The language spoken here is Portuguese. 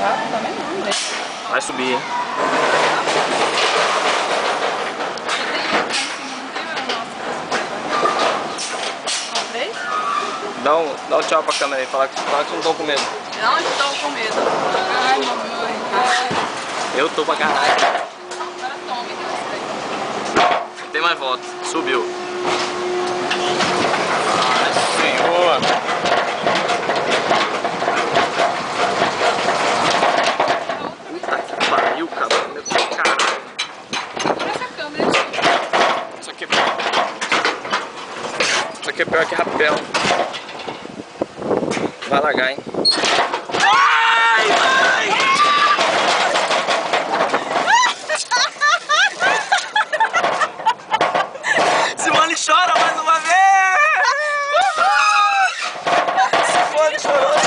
rápido também não, né? Vai subir, hein? Dá um tchau pra câmera aí, fala que não estão com medo. Não estou com medo. Ai, mamãe. Eu tô pra caralho. Agora tome. Tem mais volta. Subiu. Ai, senhor. Puta que pariu, cara. Meu Deus, caralho. Por essa câmera. Isso aqui é pior. Isso aqui é pior que rapel. Vai largar, hein? Ai, mãe! Simone chora mais uma vez! Simone chorou!